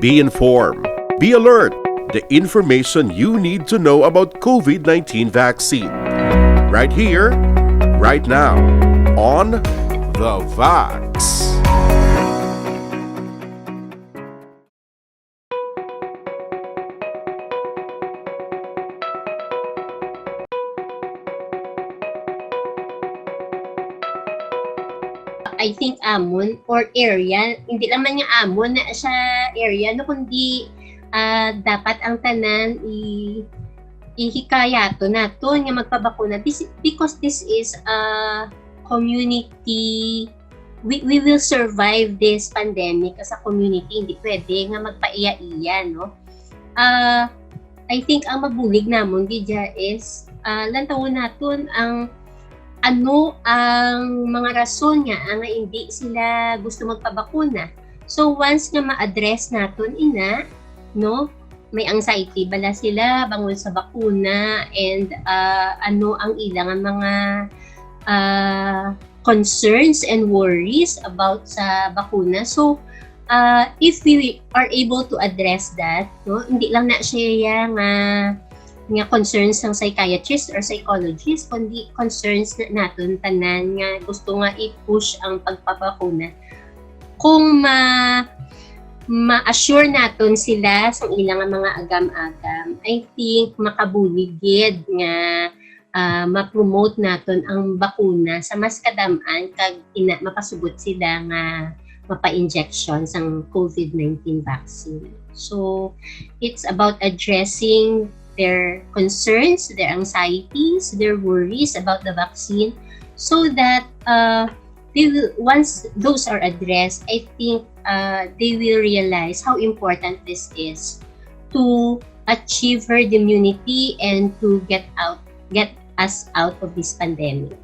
Be informed. Be alert. The information you need to know about COVID-19 vaccine. Right here, right now, on The Vax. I think amon or area, hindi lang man yung amon na siya area, no, kundi dapat ang tanan ihikayato naton nga magpabakuna because this is a community. We will survive this pandemic as a community. Hindi pwede nga magpaiya-iya, no? I think ang mabulig namon gidya is lantawon naton ang ano ang mga rason nga nga hindi sila gusto magpabakuna. So once nga ma-address naton ina, no, may anxiety bala sila bangod sa bakuna and ano ang ilang mga concerns and worries about sa bakuna. So if we are able to address that, no, hindi lang na siya nga concerns ng psychiatrist or psychologist, kundi concerns na naton tanan nga gusto nga i-push ang pagpapakuna. Kung ma-assure naton sila sa ilang mga agam-agam, I think makabuligid nga ma-promote naton ang bakuna sa mas kadaman kag mapasugot sila nga mapa-injection sang COVID-19 vaccine. So it's about addressing their concerns, their anxieties, their worries about the vaccine, so that they will, once those are addressed, I think they will realize how important this is to achieve herd immunity and to get us out of this pandemic.